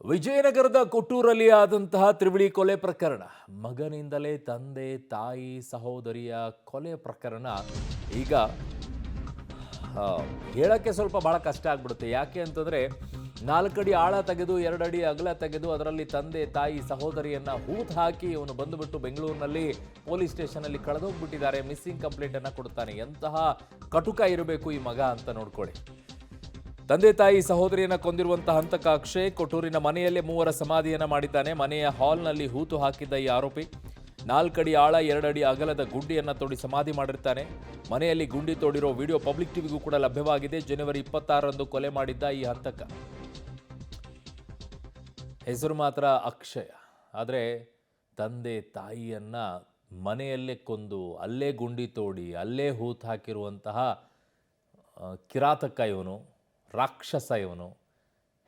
ವಿಜಯನಗರದ ಕೊಟ್ಟೂರಲ್ಲಿ ಆದಂತಹ ತ್ರಿವಳಿ ಕೊಲೆ ಪ್ರಕರಣ, ಮಗನಿಂದಲೇ ತಂದೆ ತಾಯಿ ಸಹೋದರಿಯ ಕೊಲೆ ಪ್ರಕರಣ ಈಗ ಹೇಳಕ್ಕೆ ಸ್ವಲ್ಪ ಬಹಳ ಕಷ್ಟ ಆಗ್ಬಿಡುತ್ತೆ. ಯಾಕೆ ಅಂತಂದ್ರೆ 4 ಅಡಿ ಆಳ ತೆಗೆದು 2 ಅಡಿ ಅಗಲ ತೆಗೆದು ಅದರಲ್ಲಿ ತಂದೆ ತಾಯಿ ಸಹೋದರಿಯನ್ನ ಹೂತು ಹಾಕಿ ಇವನು ಬಂದುಬಿಟ್ಟು ಬೆಂಗಳೂರಿನಲ್ಲಿ ಪೊಲೀಸ್ ಸ್ಟೇಷನಲ್ಲಿ ಕಳೆದೋಗ್ಬಿಟ್ಟಿದ್ದಾರೆ. ಮಿಸ್ಸಿಂಗ್ ಕಂಪ್ಲೇಂಟ್ ಅನ್ನ ಕೊಡ್ತಾನೆ. ಎಂತಹ ಕಟುಕ ಇರಬೇಕು ಈ ಮಗ ಅಂತ ನೋಡ್ಕೊಳ್ಳಿ. ತಂದೆ ತಾಯಿ ಸಹೋದರಿಯನ್ನ ಕೊಂದಿರುವಂತಹ ಹಂತಕ ಅಕ್ಷಯ್ ಕೊಟ್ಟೂರಿನ ಮನೆಯಲ್ಲೇ 3 ಸಮಾಧಿಯನ್ನ ಮಾಡಿದ್ದಾನೆ. ಮನೆಯ ಹಾಲ್ನಲ್ಲಿ ಹೂತು ಹಾಕಿದ್ದ ಈ ಆರೋಪಿ 4 ಅಡಿ ಆಳ 2 ಅಡಿ ಅಗಲದ ಗುಂಡಿಯನ್ನ ತೋಡಿ ಸಮಾಧಿ ಮಾಡಿರ್ತಾನೆ. ಮನೆಯಲ್ಲಿ ಗುಂಡಿ ತೋಡಿರೋ ವಿಡಿಯೋ ಪಬ್ಲಿಕ್ ಟಿವಿಗೂ ಕೂಡ ಲಭ್ಯವಾಗಿದೆ. ಜನವರಿ 26ರಂದು ಕೊಲೆ ಮಾಡಿದ್ದ ಈ ಹಂತಕ. ಹೆಸರು ಮಾತ್ರ ಅಕ್ಷಯ, ಆದರೆ ತಂದೆ ತಾಯಿಯನ್ನ ಮನೆಯಲ್ಲೇ ಕೊಂದು ಅಲ್ಲೇ ಗುಂಡಿ ತೋಡಿ ಅಲ್ಲೇ ಹೂತು ಹಾಕಿರುವಂತಹ ಕಿರಾತಕ ಇವನು, ರಾಕ್ಷಸ ಇವನು.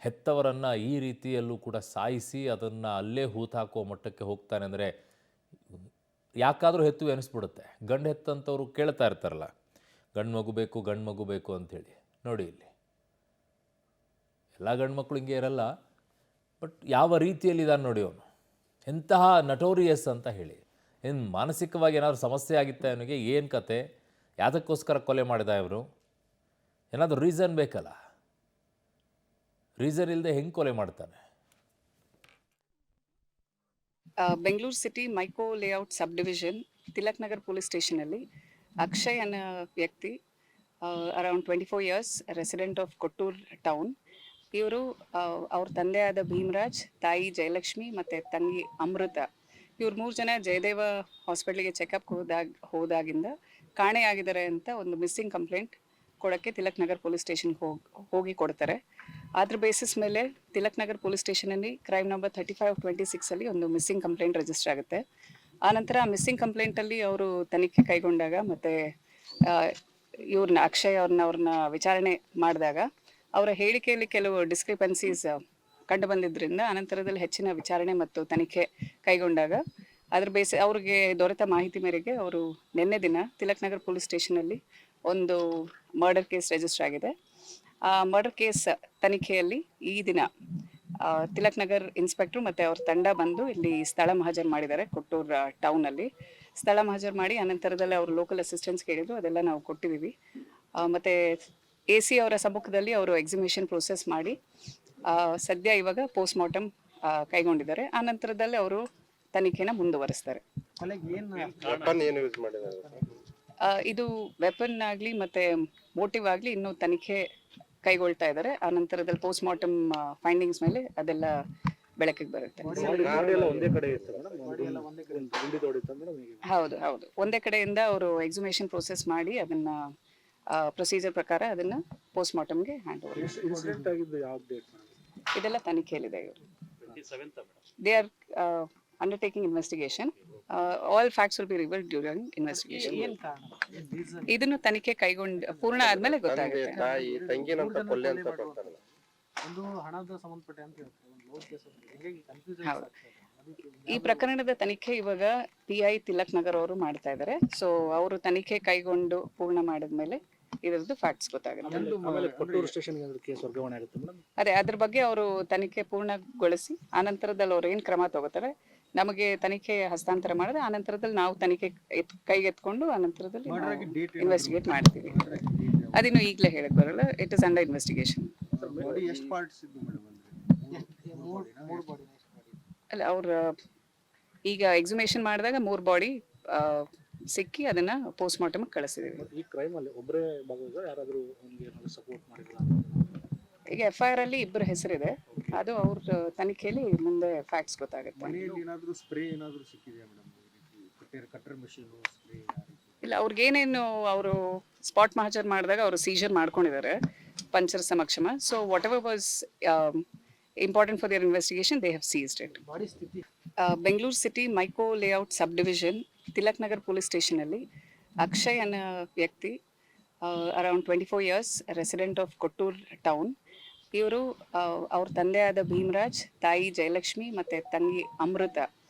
ಹೆತ್ತವರನ್ನು ಈ ರೀತಿಯಲ್ಲೂ ಕೂಡ ಸಾಯಿಸಿ ಅದನ್ನು ಅಲ್ಲೇ ಹೂತು ಹಾಕುವ ಮಟ್ಟಕ್ಕೆ ಹೋಗ್ತಾನೆ ಅಂದರೆ ಯಾಕಾದರೂ ಹೆತ್ತು ಅನಿಸ್ಬಿಡುತ್ತೆ. ಗಂಡು ಹೆತ್ತಂಥವ್ರು ಕೇಳ್ತಾ ಇರ್ತಾರಲ್ಲ, ಗಂಡು ಮಗು ಬೇಕು ಗಂಡು ಮಗು ಬೇಕು ಅಂಥೇಳಿ. ನೋಡಿ ಇಲ್ಲಿ ಎಲ್ಲ ಗಂಡು ಮಕ್ಕಳು ಹಿಂಗೆ ಇರಲ್ಲ, ಬಟ್ ಯಾವ ರೀತಿಯಲ್ಲಿದ್ದಾನೆ ನೋಡಿ ಅವನು. ಎಂತಹ ನಟೋರಿಯಸ್ ಅಂತ ಹೇಳಿ. ಏನು ಮಾನಸಿಕವಾಗಿ ಏನಾದರೂ ಸಮಸ್ಯೆ ಆಗಿತ್ತ ಅವನಿಗೆ? ಏನು ಕತೆ? ಯಾವುದಕ್ಕೋಸ್ಕರ ಕೊಲೆ ಮಾಡಿದ ಇವರು? ಏನಾದರೂ ರೀಸನ್ ಬೇಕಲ್ಲ. ರೀಸನ್ ಇಲ್ಲದೆ ಹೆಂಗೆ ಕೊಲೆ ಮಾಡ್ತಾನೆ? Bengaluru city Mico layout sub division Tilak Nagar police ಸ್ಟೇಷನಲ್ಲಿ ಅಕ್ಷಯ್ ಅನ್ನೋ ವ್ಯಕ್ತಿ, around 24 years, resident of Kottur town. ಇವರು ಅವ್ರ ತಂದೆಯಾದ ಭೀಮರಾಜ್, ತಾಯಿ ಜಯಲಕ್ಷ್ಮಿ ಮತ್ತು ತಂಗಿ ಅಮೃತ, ಇವ್ರು 3 ಜನ ಜಯದೇವ ಹಾಸ್ಪಿಟ್ಲಿಗೆ ಚೆಕಪ್ ಹೋದಾಗಿಂದ ಕಾಣೆಯಾಗಿದ್ದಾರೆ ಅಂತ ಒಂದು ಮಿಸ್ಸಿಂಗ್ ಕಂಪ್ಲೇಂಟ್ ಕೊಡೋಕ್ಕೆ ತಿಲಕ್ ನಗರ್ ಪೊಲೀಸ್ ಸ್ಟೇಷನ್ಗೆ ಹೋಗಿ ಕೊಡ್ತಾರೆ. ಅದ್ರ ಬೇಸಿಸ್ ಮೇಲೆ ತಿಲಕ್ ನಗರ್ ಪೊಲೀಸ್ ಸ್ಟೇಷನಲ್ಲಿ ಕ್ರೈಮ್ ನಂಬರ್ 35/26 ಒಂದು ಮಿಸ್ಸಿಂಗ್ ಕಂಪ್ಲೇಂಟ್ ರಿಜಿಸ್ಟರ್ ಆಗುತ್ತೆ. ಆನಂತರ ಆ ಮಿಸ್ಸಿಂಗ್ ಕಂಪ್ಲೇಂಟಲ್ಲಿ ಅವರು ತನಿಖೆ ಕೈಗೊಂಡಾಗ ಮತ್ತು ಇವ್ರನ್ನ ಅಕ್ಷಯ್ ಅವ್ರನ್ನ ವಿಚಾರಣೆ ಮಾಡಿದಾಗ ಅವರ ಹೇಳಿಕೆಯಲ್ಲಿ ಕೆಲವು ಡಿಸ್ಕ್ರಿಪೆನ್ಸೀಸ್ ಕಂಡು ಬಂದಿದ್ದರಿಂದ ಅನಂತರದಲ್ಲಿ ಹೆಚ್ಚಿನ ವಿಚಾರಣೆ ಮತ್ತು ತನಿಖೆ ಕೈಗೊಂಡಾಗ ಅವ್ರಿಗೆ ದೊರೆತ ಮಾಹಿತಿ ಮೇರೆಗೆ ಅವರು ನಿನ್ನೆ ದಿನ ತಿಲಕ್ ನಗರ್ ಪೊಲೀಸ್ ಸ್ಟೇಷನಲ್ಲಿ ಒಂದು ಮರ್ಡರ್ ಕೇಸ್ ರಿಜಿಸ್ಟರ್ ಆಗಿದೆ. ಆ ಮರ್ಡರ್ ಕೇಸ್ ತನಿಖೆಯಲ್ಲಿ ಈ ದಿನ ತಿಲಕ್ ನಗರ್ ಇನ್ಸ್ಪೆಕ್ಟ್ರು ಮತ್ತು ಅವ್ರ ತಂಡ ಬಂದು ಇಲ್ಲಿ ಸ್ಥಳ ಮಹಾಜರು ಮಾಡಿದ್ದಾರೆ. ಕೊಟ್ಟೂರು ಟೌನಲ್ಲಿ ಸ್ಥಳ ಮಹಾಜರು ಮಾಡಿ ಅನಂತರದಲ್ಲಿ ಅವರು ಲೋಕಲ್ ಅಸಿಸ್ಟೆನ್ಸ್ ಕೇಳಿದ್ರು, ಅದೆಲ್ಲ ನಾವು ಕೊಟ್ಟಿದ್ದೀವಿ. ಮತ್ತು AC ಅವರ ಸಮ್ಮುಖದಲ್ಲಿ ಅವರು ಎಕ್ಸಿಮಿಷನ್ ಪ್ರೋಸೆಸ್ ಮಾಡಿ ಸದ್ಯ ಇವಾಗ ಪೋಸ್ಟ್ ಮಾರ್ಟಮ್ ಕೈಗೊಂಡಿದ್ದಾರೆ. ಆ ನಂತರದಲ್ಲಿ ಅವರು ತನಿಖೆನ ಮುಂದುವರಿಸ್ತಾರೆ. ಇದು ವೆಪನ್ ಆಗಲಿ ಮತ್ತು ಮೋಟಿವ್ ಆಗಲಿ ಇನ್ನೂ ತನಿಖೆ ಕೈಗೊಳ್ತಾ ಇದ್ದಾರೆ. ಆ ನಂತರದಲ್ಲಿ ಪೋಸ್ಟ್ ಮಾರ್ಟಮ್ ಫೈಂಡಿಂಗ್ಸ್ ಮೇಲೆ ಅದೆಲ್ಲ ಬೆಳಕಿಗೆ ಬರುತ್ತೆ. ಹೌದು ಹೌದು, ಒಂದೇ ಕಡೆಯಿಂದ ಅವರು ಎಕ್ಸಿಮಿಷನ್ ಪ್ರೋಸೆಸ್ ಮಾಡಿ ಅದನ್ನ ಪ್ರೊಸೀಜರ್ ಪ್ರಕಾರ ಅದನ್ನ ಪೋಸ್ಟ್ ಮಾರ್ಟಮ್ಗೆ ಹ್ಯಾಂಡ್ ಓವರ್. ಇದೆಲ್ಲ ತನಿಖೆಯಲ್ಲಿದೆ. ಇವರು they are undertaking investigation. All facts will be revealed during investigation. ಇದನ್ನು ತನಿಖೆ ಕೈಗೊಂಡು ಪೂರ್ಣ ಆದ್ಮೇಲೆ ಗೊತ್ತಾಗುತ್ತೆ. ಈ ಪ್ರಕರಣದ ತನಿಖೆ ಇವಾಗ PI ತಿಲಕ್ ನಗರ್ ಅವರು ಮಾಡ್ತಾ ಇದ್ದಾರೆ. ಸೊ ಅವರು ತನಿಖೆ ಕೈಗೊಂಡು ಪೂರ್ಣ ಮಾಡಿದ್ಮೇಲೆ ಇದರದ್ದು ಫ್ಯಾಕ್ಟ್ಸ್ ಗೊತ್ತಾಗುತ್ತೆ. ಅದೇ ಅದ್ರ ಬಗ್ಗೆ ಅವರು ತನಿಖೆ ಪೂರ್ಣಗೊಳಿಸಿ ಆನಂತರದಲ್ಲಿ ಅವ್ರು ಏನ್ ಕ್ರಮ ತಗೋತಾರೆ ನಮಗೆ ತನಿಖೆ ಹಸ್ತಾಂತರ ಮಾಡಿದ್ರೆ ಆನಂತರದಲ್ಲಿ ನಾವು ತನಿಖೆ ಕೈಗೆತ್ಕೊಂಡು ಆನಂತರದಲ್ಲಿ ಇನ್ವೆಸ್ಟಿಗೇಟ್ ಮಾಡ್ತೀವಿ. ಅದಿನ್ನು ಈಗಲೇ ಹೇಳಕ್ ಬರಲ್ಲ. It is under investigation. ಅಲ್ಲ, ಅವ್ರ ಈಗ ಎಕ್ಸಿಮೇಷನ್ ಮಾಡಿದಾಗ 3 ಬಾಡಿ ಸಿಕ್ಕಿ ಅದನ್ನ ಪೋಸ್ಟ್ ಮಾರ್ಟಮ್ ಕಳಿಸಿದೀವಿ. ಈಗ FIR ಅಲ್ಲಿ 2 ಹೆಸರಿದೆ. ಅದು ಅವ್ರ ತನಿಖೆಯಲ್ಲಿ ಮುಂದೆ ಫ್ಯಾಕ್ಟ್ಸ್ ಗೊತ್ತಾಗುತ್ತೆ. ಇಲ್ಲ, ಅವ್ರಿಗೇನೇನು ಅವರು ಸ್ಪಾಟ್ ಮಹಾಜರ್ ಮಾಡಿದಾಗ ಅವರು ಸೀಜರ್ ಮಾಡ್ಕೊಂಡಿದ್ದಾರೆ ಪಂಚರ ಸಮಕ್ಷಮ. So whatever was important for their investigation, they have seized it. Bengaluru city Mico layout sub division Tilak Nagar police ಸ್ಟೇಷನಲ್ಲಿ ಅಕ್ಷಯ್ ಅನ್ನೋ ವ್ಯಕ್ತಿ, around 24 years, resident of Kottur town. ಇವರು ಅವ್ರ ತಂದೆಯಾದ ಭೀಮರಾಜ್, ತಾಯಿ ಜಯಲಕ್ಷ್ಮಿ ಮತ್ತು ತಂಗಿ ಅಮೃತ,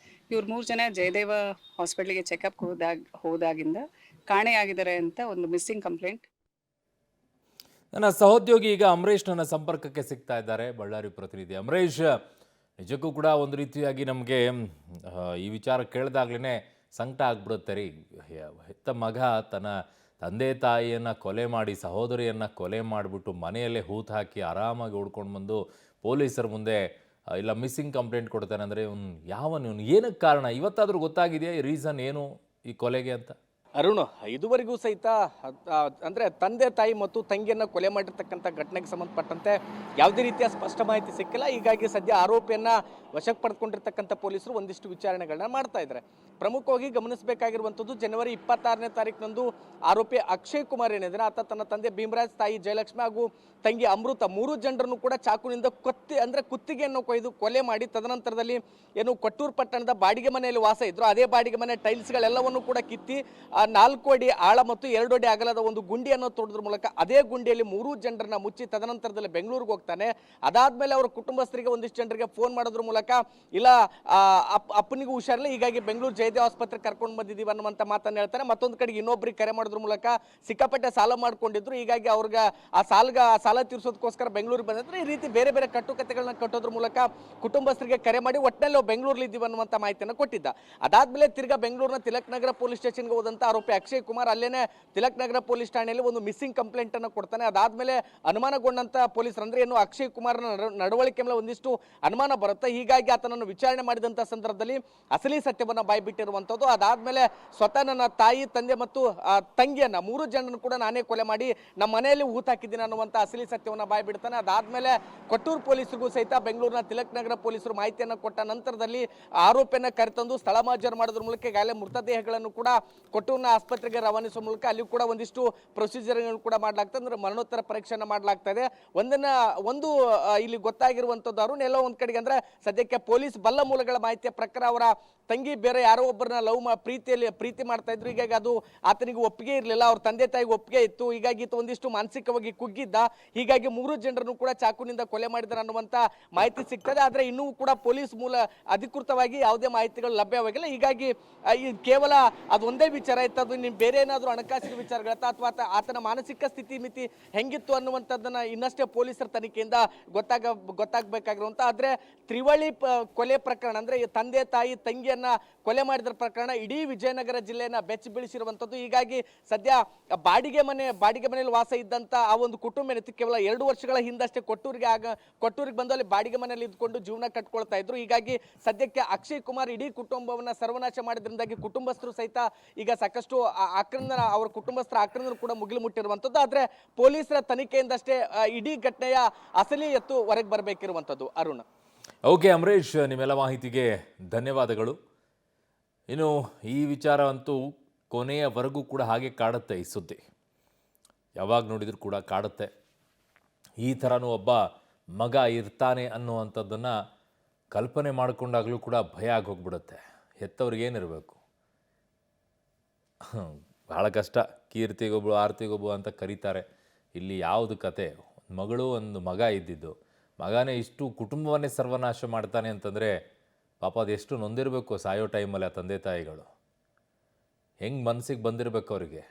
ಇವ್ರು 3 ಜನ ಜಯದೇವ ಹಾಸ್ಪಿಟ್ಲಿಗೆ ಚೆಕಪ್ ಹೋದಾಗಿಂದ ಕಾಣೆಯಾಗಿದ್ದಾರೆ ಅಂತ ಒಂದು ಮಿಸ್ಸಿಂಗ್ ಕಂಪ್ಲೇಂಟ್. ನನ್ನ ಸಹೋದ್ಯೋಗಿ ಈಗ ಅಮರೇಶ್ ನನ್ನ ಸಂಪರ್ಕಕ್ಕೆ ಸಿಗ್ತಾ ಇದ್ದಾರೆ. ಬಳ್ಳಾರಿ ಪ್ರತಿನಿಧಿ ಅಮರೇಶ್, ನಿಜಕ್ಕೂ ಕೂಡ ಒಂದು ರೀತಿಯಾಗಿ ನಮಗೆ ಈ ವಿಚಾರ ಕೇಳಿದಾಗ್ಲೇ ಸಂಕಟ ಆಗ್ಬಿಡುತ್ತೆ ರೀ. ಹೆತ್ತ ಮಗ ತನ್ನ ತಂದೆ ತಾಯಿಯನ್ನು ಕೊಲೆ ಮಾಡಿ, ಸಹೋದರಿಯನ್ನು ಕೊಲೆ ಮಾಡಿಬಿಟ್ಟು ಮನೆಯಲ್ಲೇ ಹೂತು ಹಾಕಿ ಆರಾಮಾಗಿ ಓಡ್ಕೊಂಡು ಬಂದು ಪೊಲೀಸರ ಮುಂದೆ ಇಲ್ಲ ಮಿಸ್ಸಿಂಗ್ ಕಂಪ್ಲೇಂಟ್ ಕೊಡ್ತಾನೆ ಅಂದರೆ ಇವನು ಏನಕ್ಕೆ ಕಾರಣ? ಇವತ್ತಾದರೂ ಗೊತ್ತಾಗಿದೆಯಾ ಈ ರೀಸನ್ ಏನು ಈ ಕೊಲೆಗೆ ಅಂತ? ಅರುಣ್, ಇದುವರೆಗೂ ಸಹಿತ ಅಂದರೆ ತಂದೆ ತಾಯಿ ಮತ್ತು ತಂಗಿಯನ್ನು ಕೊಲೆ ಮಾಡಿರ್ತಕ್ಕಂಥ ಘಟನೆಗೆ ಸಂಬಂಧಪಟ್ಟಂತೆ ಯಾವುದೇ ರೀತಿಯ ಸ್ಪಷ್ಟ ಮಾಹಿತಿ ಸಿಕ್ಕಿಲ್ಲ. ಹೀಗಾಗಿ ಸದ್ಯ ಆರೋಪಿಯನ್ನು ವಶಕ್ಕೆ ಪಡೆದುಕೊಂಡಿರ್ತಕ್ಕಂಥ ಪೊಲೀಸರು ಒಂದಿಷ್ಟು ವಿಚಾರಣೆಗಳನ್ನ ಮಾಡ್ತಾ ಇದ್ದಾರೆ. ಪ್ರಮುಖವಾಗಿ ಗಮನಿಸಬೇಕಾಗಿರುವಂಥದ್ದು, ಜನವರಿ 26ನೇ ತಾರೀಕಿನಂದು ಆರೋಪಿ ಅಕ್ಷಯ್ ಕುಮಾರ್ ಏನಿದ್ದಾರೆ, ಆತ ತನ್ನ ತಂದೆ ಭೀಮರಾಜ್, ತಾಯಿ ಜಯಲಕ್ಷ್ಮಿ ಹಾಗೂ ತಂಗಿ ಅಮೃತ 3 ಜನರನ್ನು ಕೂಡ ಚಾಕುನಿಂದ ಕುತ್ತಿಗೆಯನ್ನು ಕೊಯ್ದು ಕೊಲೆ ಮಾಡಿ, ತದನಂತರದಲ್ಲಿ ಏನು ಕೊಟ್ಟೂರು ಪಟ್ಟಣದ ಬಾಡಿಗೆ ಮನೆಯಲ್ಲಿ ವಾಸ ಇದ್ರು, ಅದೇ ಬಾಡಿಗೆ ಮನೆ ಟೈಲ್ಸ್ಗಳೆಲ್ಲವನ್ನು ಕೂಡ ಕಿತ್ತಿ 4 ಅಡಿ ಆಳ ಮತ್ತು 2 ಅಡಿ ಅಗಲದ ಒಂದು ಗುಂಡಿಯನ್ನು ತೋಡೋದ್ರ ಮೂಲಕ ಅದೇ ಗುಂಡಿಯಲ್ಲಿ 3 ಜನರನ್ನ ಮುಚ್ಚಿ ತದನಂತರದಲ್ಲಿ ಬೆಂಗಳೂರಿಗೆ ಹೋಗ್ತಾನೆ. ಅದಾದ್ಮೇಲೆ ಅವರ ಕುಟುಂಬಸ್ಥರಿಗೆ ಒಂದಿಷ್ಟು ಜನರಿಗೆ ಫೋನ್ ಮಾಡೋದ್ರ ಮೂಲಕ ಇಲ್ಲ ಅಪ್ಪನಿಗೂ ಹುಷಾರಿಲ್ಲ, ಹೀಗಾಗಿ ಬೆಂಗಳೂರು ಜಯದೇವ ಆಸ್ಪತ್ರೆಗೆ ಕರ್ಕೊಂಡು ಬಂದಿದ್ದೀವಿ ಅನ್ನುವಂಥ ಮಾತನ್ನು ಹೇಳ್ತಾರೆ. ಮತ್ತೊಂದು ಕಡೆಗೆ ಇನ್ನೊಬ್ಬರಿಗೆ ಕರೆ ಮಾಡೋದ್ರ ಮೂಲಕ ಸಿಕ್ಕಾಪಟ್ಟೆ ಸಾಲ ಮಾಡ್ಕೊಂಡಿದ್ರು, ಹೀಗಾಗಿ ಅವ್ರಿಗೆ ಆ ಸಾಲ ತೀರಿಸೋದಕ್ಕೋಸ್ಕರ ಬೆಂಗಳೂರಿಗೆ ಬಂದಿದ್ರು. ಈ ರೀತಿ ಬೇರೆ ಬೇರೆ ಕಟ್ಟುಕತೆಗಳನ್ನ ಕಟ್ಟೋದ್ರ ಮೂಲಕ ಕುಟುಂಬಸ್ಥರಿಗೆ ಕರೆ ಮಾಡಿ ಒಟ್ಟಿನಲ್ಲಿ ಬೆಂಗಳೂರಲ್ಲಿ ಇದ್ದೀವಿ ಅನ್ನುವಂಥ ಮಾಹಿತಿಯನ್ನು ಕೊಟ್ಟಿದ್ದ. ಅದಾದ್ಮೇಲೆ ತಿರ್ಗಾ ಬೆಂಗಳೂರಿನ ತಿಲಕ್ ನಗರ ಪೊಲೀಸ್ ಸ್ಟೇಷನ್ಗೆ ಹೋದಂತ ಆರೋಪಿ ಅಕ್ಷಯ್ ಕುಮಾರ್ ಅಲ್ಲೇನೆ ತಿಲಕ್ ನಗರ ಪೊಲೀಸ್ ಠಾಣೆಯಲ್ಲಿ ಒಂದು ಮಿಸ್ಸಿಂಗ್ ಕಂಪ್ಲೇಂಟ್ ಅನ್ನು ಕೊಡ್ತಾನೆ. ಅದಾದ್ಮೇಲೆ ಅನುಮಾನಗೊಂಡಂತ ಪೊಲೀಸರು ಅಂದ್ರೆ ಏನು ಅಕ್ಷಯ್ ಕುಮಾರ್ನ ನಡವಳಿಕೆ ಮೇಲೆ ಒಂದಿಷ್ಟು ಅನುಮಾನ ಬರುತ್ತೆ. ಹೀಗಾಗಿ ಆತನನ್ನು ವಿಚಾರಣೆ ಮಾಡಿದಂತ ಸಂದರ್ಭದಲ್ಲಿ ಅಸಲಿ ಸತ್ಯವನ್ನ ಬಾಯ್ಬಿಟ್ಟಿರುವಂತದ್ದು. ಅದಾದ್ಮೇಲೆ ಸ್ವತಃ ನನ್ನ ತಾಯಿ, ತಂದೆ ಮತ್ತು ತಂಗಿಯನ್ನ 3 ಜನರನ್ನು ಕೂಡ ನಾನೇ ಕೊಲೆ ಮಾಡಿ ನಮ್ಮ ಮನೆಯಲ್ಲಿ ಹಾಕಿದ್ದೀನಿ ಅನ್ನುವಂತ ಅಸಲಿ ಸತ್ಯವನ್ನ ಬಾಯ್ಬಿಡ್ತಾನೆ. ಅದಾದ್ಮೇಲೆ ಕೊಟ್ಟೂರು ಪೊಲೀಸರಿಗೂ ಸಹಿತ ಬೆಂಗಳೂರಿನ ತಿಲಕ್ ನಗರ ಪೊಲೀಸರು ಮಾಹಿತಿಯನ್ನು ಕೊಟ್ಟ ನಂತರದಲ್ಲಿ ಆರೋಪಿಯನ್ನ ಕರೆತಂದು ಸ್ಥಳ ಮಾಜರ್ ಮಾಡೋದ್ರ ಮೂಲಕ ಈಗಾಗಲೇ ಮೃತದೇಹಗಳನ್ನು ಕೂಡ ಕೊಟ್ಟೂರಿನ ಆಸ್ಪತ್ರೆಗೆ ರವಾನಿಸುವ ಮೂಲಕ ಅಲ್ಲಿ ಕೂಡ ಒಂದಿಷ್ಟು ಪ್ರೊಸೀಜರ್ಗಳು ಕೂಡ ಮಾಡಲಾಗ್ತದೆ, ಅಂದ್ರೆ ಮರಣೋತ್ತರ ಪರೀಕ್ಷೆಯನ್ನು ಮಾಡಲಾಗ್ತಾ ಇದೆ. ಒಂದು ಇಲ್ಲಿ ಗೊತ್ತಾಗಿರುವಂತದ್ದು ಅರುಣ್, ಎಲ್ಲೋ ಒಂದ್ ಕಡೆಗೆ ಅಂದ್ರೆ ಸದ್ಯಕ್ಕೆ ಪೊಲೀಸ್ ಬಲ್ಲ ಮೂಲಗಳ ಮಾಹಿತಿಯ ಪ್ರಕಾರ ಅವರ ತಂಗಿ ಬೇರೆ ಯಾರೋ ಒಬ್ಬರನ್ನ ಪ್ರೀತಿ ಮಾಡ್ತಾ ಇದ್ರು. ಹೀಗಾಗಿ ಅದು ಆತನಿಗೆ ಒಪ್ಪಿಗೆ ಇರಲಿಲ್ಲ, ಅವ್ರ ತಂದೆ ತಾಯಿಗೆ ಒಪ್ಪಿಗೆ ಇತ್ತು. ಹೀಗಾಗಿ ಒಂದಿಷ್ಟು ಮಾನಸಿಕವಾಗಿ ಕುಗ್ಗಿದ್ದ, ಹೀಗಾಗಿ 3 ಜನರನ್ನು ಕೂಡ ಚಾಕುನಿಂದ ಕೊಲೆ ಮಾಡಿದಾರೆ ಅನ್ನುವಂತ ಮಾಹಿತಿ ಸಿಗ್ತದೆ. ಆದ್ರೆ ಇನ್ನೂ ಕೂಡ ಪೊಲೀಸ್ ಮೂಲ ಅಧಿಕೃತವಾಗಿ ಯಾವುದೇ ಮಾಹಿತಿಗಳು ಲಭ್ಯವಾಗಿಲ್ಲ. ಹೀಗಾಗಿ ಕೇವಲ ಅದು ಒಂದೇ ವಿಚಾರ ಇತ್ತು, ಅದು ನಿಮ್ ಬೇರೆ ಏನಾದ್ರು ಹಣಕಾಸಿನ ವಿಚಾರಗಳತ್ತ ಅಥವಾ ಆತನ ಮಾನಸಿಕ ಸ್ಥಿತಿ ಮಿತಿ ಹೆಂಗಿತ್ತು ಅನ್ನುವಂಥದ್ದನ್ನ ಇನ್ನಷ್ಟೇ ಪೊಲೀಸರ ತನಿಖೆಯಿಂದ ಗೊತ್ತಾಗಬೇಕಾಗಿರುವಂತ. ಆದ್ರೆ ತ್ರಿವಳಿ ಕೊಲೆ ಪ್ರಕರಣ ಅಂದ್ರೆ ತಂದೆ ತಾಯಿ ತಂಗಿಯನ್ನ ಕೊಲೆ ಮಾಡಿದ ಪ್ರಕರಣ ಇಡೀ ವಿಜಯನಗರ ಜಿಲ್ಲೆಯನ್ನ ಬೆಚ್ಚಿ ಬೀಳಿಸಿರುವಂತದ್ದು. ಹೀಗಾಗಿ ಸದ್ಯ ಬಾಡಿಗೆ ಮನೆಯಲ್ಲಿ ವಾಸ ಇದ್ದಂತ ಆ ಒಂದು ಕುಟುಂಬ ಏನಿತ್ತು, ಕೇವಲ 2 ವರ್ಷಗಳ ಹಿಂದಷ್ಟೇ ಕೊಟ್ಟೂರಿಗೆ ಬಂದು ಅಲ್ಲಿ ಬಾಡಿಗೆ ಮನೆಯಲ್ಲಿ ಇದ್ಕೊಂಡು ಜೀವನ ಕಟ್ಕೊಳ್ತಾ ಇದ್ರು. ಹೀಗಾಗಿ ಸದ್ಯಕ್ಕೆ ಅಕ್ಷಯ್ ಕುಮಾರ್ ಇಡೀ ಕುಟುಂಬವನ್ನ ಸರ್ವನಾಶ ಮಾಡಿದ್ರಿಂದಾಗಿ ಕುಟುಂಬಸ್ಥರು ಸಹಿತ ಈಗ ಸಾಕಷ್ಟು ಅವರ ಕುಟುಂಬಸ್ಥರ ಆಕ್ರಂದನ ಕೂಡ ಮುಗಿಲು ಮುಟ್ಟಿರುವಂತದ್ದು. ಆದ್ರೆ ಪೊಲೀಸರ ತನಿಖೆಯಿಂದಷ್ಟೇ ಇಡೀ ಘಟನೆಯ ಅಸಲಿ ಎತ್ತು ಹೊರಗೆ ಬರಬೇಕಿರುವಂತದ್ದು. ಅರುಣ್. ಓಕೆ ಅಮರೇಶ್, ನಿಮ್ಮೆಲ್ಲ ಮಾಹಿತಿಗೆ ಧನ್ಯವಾದಗಳು. ಇನ್ನು ಈ ವಿಚಾರ ಅಂತೂ ಕೊನೆಯವರೆಗೂ ಕೂಡ ಹಾಗೆ ಕಾಡುತ್ತೆ. ಈ ಸುದ್ದಿ ಯಾವಾಗ ನೋಡಿದರೂ ಕೂಡ ಕಾಡುತ್ತೆ. ಈ ಥರನೂ ಒಬ್ಬ ಮಗ ಇರ್ತಾನೆ ಅನ್ನುವಂಥದ್ದನ್ನು ಕಲ್ಪನೆ ಮಾಡಿಕೊಂಡಾಗಲೂ ಕೂಡ ಭಯ ಆಗಿ ಹೋಗ್ಬಿಡುತ್ತೆ. ಹೆತ್ತವ್ರಿಗೇನಿರಬೇಕು, ಭಾಳ ಕಷ್ಟ. ಕೀರ್ತಿಗೊಬ್ಬಳು ಆರ್ತಿಗೊಬ್ಬಳು ಅಂತ ಕರೀತಾರೆ. ಇಲ್ಲಿ ಯಾವುದು ಕತೆ? ಮಗಳು ಒಂದು ಮಗ ಇದ್ದಿದ್ದು, ಮಗನೇ ಇಷ್ಟು ಕುಟುಂಬವನ್ನೇ ಸರ್ವನಾಶ ಮಾಡ್ತಾನೆ ಅಂತಂದರೆ ಪಾಪ ಅದೆಷ್ಟು ನೊಂದಿರಬೇಕು ಸಾಯೋ ಟೈಮಲ್ಲಿ ಆ ತಂದೆ ತಾಯಿಗಳು. ಹೆಂಗೆ ಮನಸ್ಸಿಗೆ ಬಂದಿರಬೇಕು ಅವರಿಗೆ.